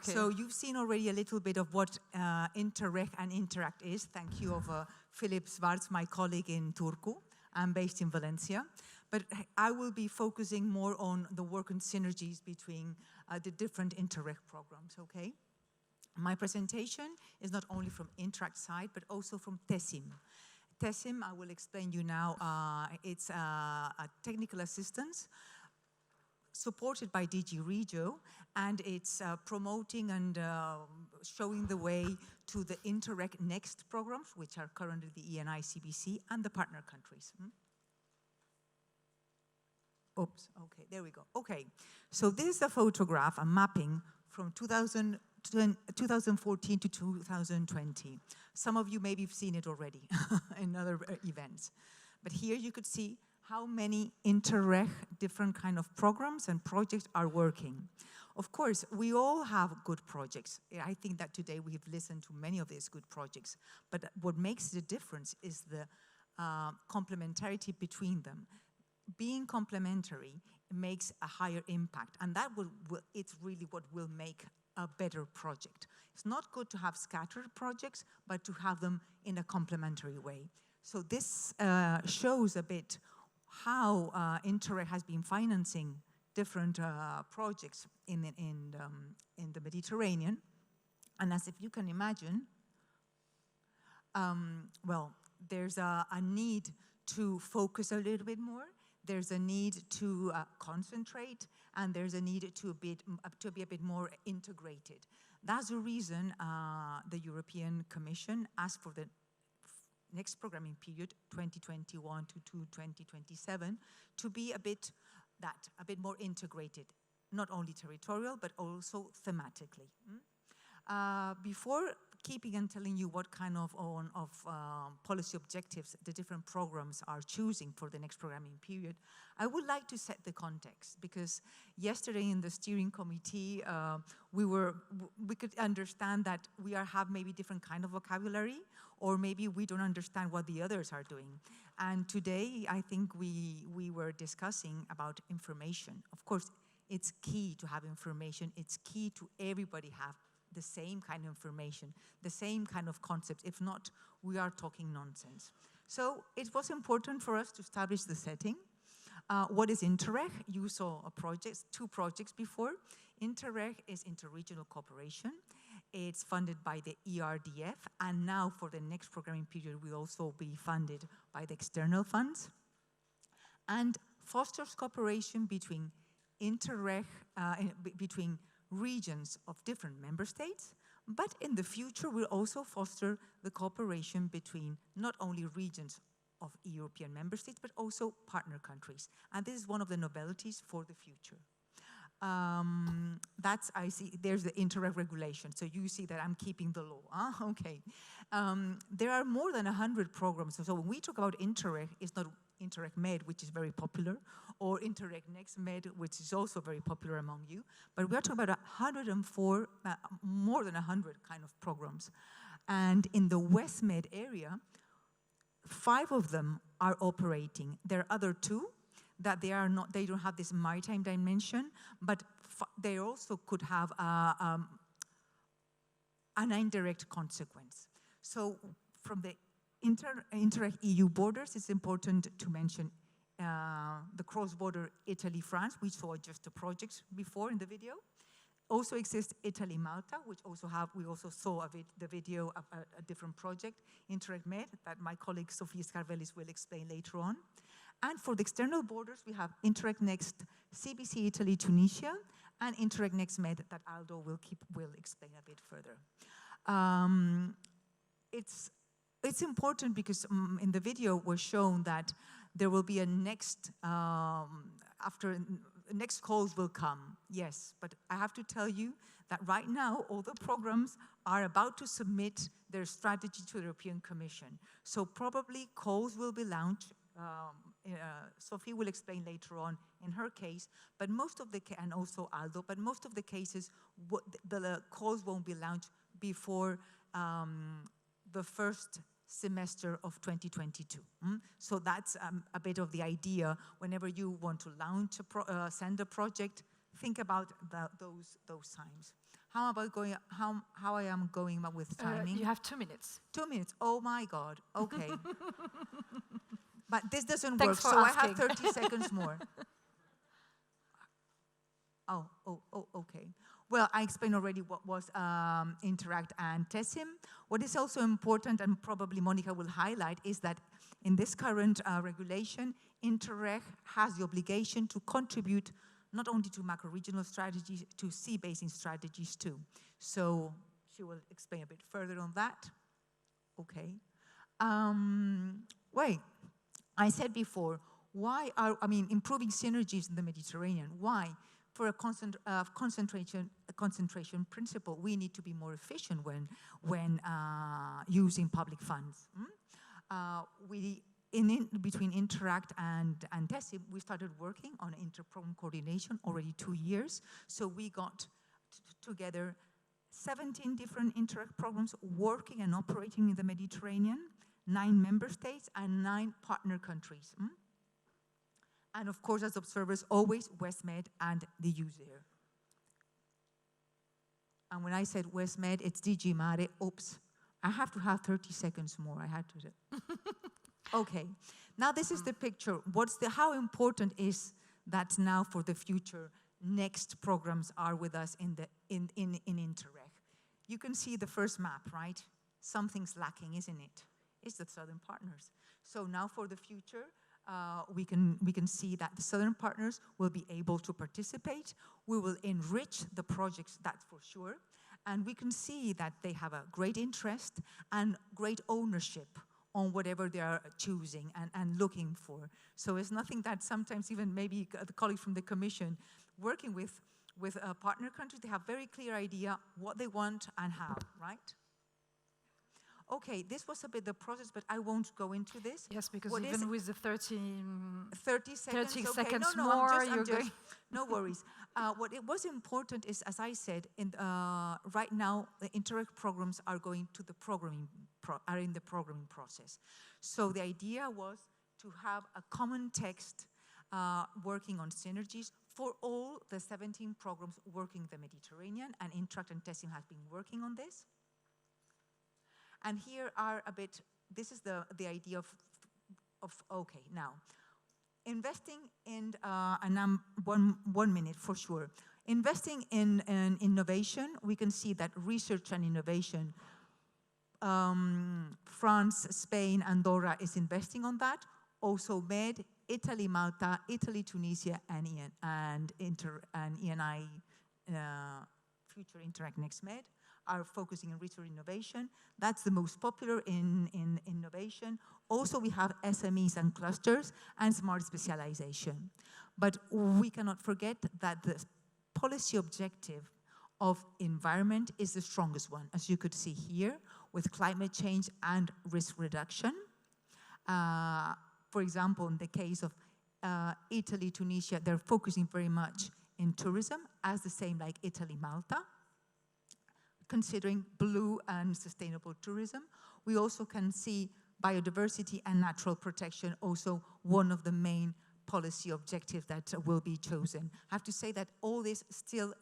Okay. So you've seen already a little bit of what Interreg and Interact is. Thank you of Philip Schwarz, my colleague in Turku. I'm based in Valencia. But I will be focusing more on the work and synergies between the different Interreg programs, okay? My presentation is not only from Interact side, but also from TESIM. TESIM, I will explain you now, it's a technical assistance supported by DG Regio, and it's promoting and showing the way to the Interreg Next programs, which are currently the ENI CBC and the partner countries. Oops, okay, there we go. Okay, so this is a photograph, a mapping from 2014 to 2020. Some of you maybe have seen it already in other events. But here you could see how many Interreg different kind of programs and projects are working. Of course, we all have good projects. I think that today we have listened to many of these good projects. But what makes the difference is the complementarity between them. Being complementary makes a higher impact, and that it's really what will make a better project. It's not good to have scattered projects, but to have them in a complementary way. So this shows a bit how Interreg has been financing different projects in the Mediterranean. And as if you can imagine, well, there's a need to focus a little bit more. There's a need to concentrate, and there's a need to be a bit more integrated. That's the reason the European Commission asked for the next programming period, 2021 to 2027, to be a bit more integrated, not only territorial, but also thematically. Before keeping and telling you what kind of policy objectives the different programs are choosing for the next programming period, I would like to set the context, because yesterday in the steering committee, we could understand that we have maybe different kind of vocabulary, or maybe we don't understand what the others are doing. And today, I think we were discussing about information. Of course, it's key to have information. It's key to everybody have the same kind of information, the same kind of concepts. If not, we are talking nonsense. So it was important for us to establish the setting. What is Interreg? You saw two projects before. Interreg is interregional cooperation. It's funded by the ERDF, and now for the next programming period, will also be funded by the external funds, and fosters cooperation between Interreg, between regions of different member states, but in the future will also foster the cooperation between not only regions of European member states, but also partner countries. And this is one of the novelties for the future. I see, there's the Interreg regulation, so you see that I'm keeping the law, okay. There are more than 100 programs, so when we talk about Interreg, it's not Interreg Med, which is very popular, or Interreg Next Med, which is also very popular among you, but we are talking about 104, more than 100 kind of programs. And in the WestMED area, 5 of them are operating. There are other 2 that they don't have this maritime dimension, but they also could have an indirect consequence. So from the Interreg EU borders, it's important to mention the cross-border Italy-France. We saw just the projects before in the video. Also exists Italy-Malta, which we also saw the video of a different project, Interreg Med, that my colleague Sofia Scarvellis will explain later on. And for the external borders, we have Interreg Next CBC Italy-Tunisia, and Interreg Next Med that Aldo will explain a bit further. It's important because in the video was shown that there will be a next calls will come, yes, but I have to tell you that right now all the programs are about to submit their strategy to the European Commission. So probably calls will be launched. Sophie will explain later on in her case, but most of the and also Aldo, but most of the cases the calls won't be launched before the first semester of 2022. So that's a bit of the idea. Whenever you want to launch send a project, think about those times. How about going? How I am going with timing? You have 2 minutes. 2 minutes. Oh my God. Okay. But this doesn't Thanks work, for so asking. I have 30 seconds more. Oh, okay. Well, I explained already what was Interact and TESIM. What is also important, and probably Monica will highlight, is that in this current regulation, Interreg has the obligation to contribute not only to macro-regional strategies, to sea-basin strategies too. So she will explain a bit further on that. Okay. Wait, I said before, improving synergies in the Mediterranean. Why? For a concentration principle, we need to be more efficient when using public funds. Between Interact and TESIM, we started working on inter-program coordination already 2 years. So we got together 17 different Interact programs working and operating in the Mediterranean, 9 member states and 9 partner countries. And of course, as observers, always WestMED and the use there. And when I said WestMed, it's DG Mare. Oops, I have to have 30 seconds more. I had to. Okay, now this is the picture. How important is that now for the future? Next programs are with us in Interreg. You can see the first map, right? Something's lacking, isn't it? It's the Southern partners. So now for the future, we can see that the Southern partners will be able to participate. We will enrich the projects, that's for sure. And we can see that they have a great interest and great ownership on whatever they are choosing and looking for. So it's nothing that sometimes even maybe the colleagues from the Commission working with partner countries, they have very clear idea what they want and how, right? Okay, this was a bit the process, but I won't go into this. Yes, because what even with the 30 seconds, okay. seconds No, more, I'm just no worries. What it was important is, as I said, right now the Interreg programs are going to the in the programming process. So the idea was to have a common text working on synergies for all the 17 programs working the Mediterranean, and Interact and TESIM has been working on this. And here are this is the idea okay, now, investing in, and I'm 1 minute for sure. Investing in innovation, we can see that research and innovation, France, Spain, Andorra is investing on that. Also MED, Italy, Malta, Italy, Tunisia, and ENI, Future Interact Next Med, are focusing on research innovation. That's the most popular in innovation. Also, we have SMEs and clusters and smart specialization. But we cannot forget that the policy objective of environment is the strongest one, as you could see here, with climate change and risk reduction. For example, in the case of Italy, Tunisia, they're focusing very much in tourism, as the same like Italy, Malta, considering blue and sustainable tourism. We also can see biodiversity and natural protection, also one of the main policy objectives that will be chosen. I have to say that all this still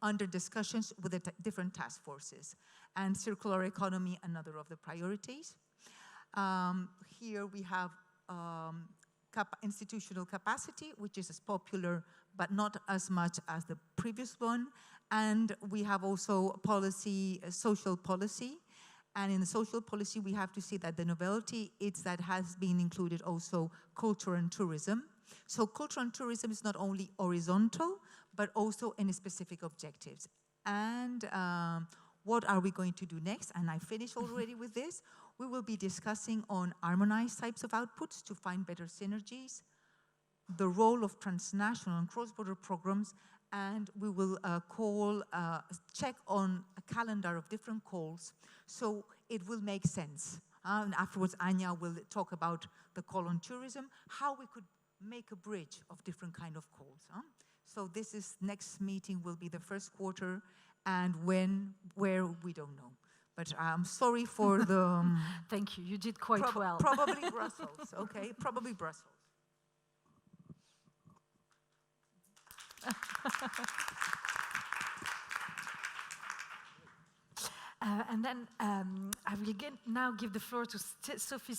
under discussions with the different task forces. And circular economy, another of the priorities. Here we have institutional capacity, which is as popular, but not as much as the previous one. And we have also policy, social policy. And in the social policy, we have to see that the novelty is that has been included also culture and tourism. So culture and tourism is not only horizontal, but also in specific objectives. And what are we going to do next? And I finished already with this. We will be discussing on harmonized types of outputs to find better synergies, the role of transnational and cross-border programs, and we will check on a calendar of different calls, so it will make sense. And afterwards, Anya will talk about the call on tourism, how we could make a bridge of different kind of calls. So next meeting will be the first quarter, and where, we don't know. But I'm sorry for the... Thank you, you did quite well. Probably Brussels, okay? Probably Brussels. And then I will now give the floor to Sophie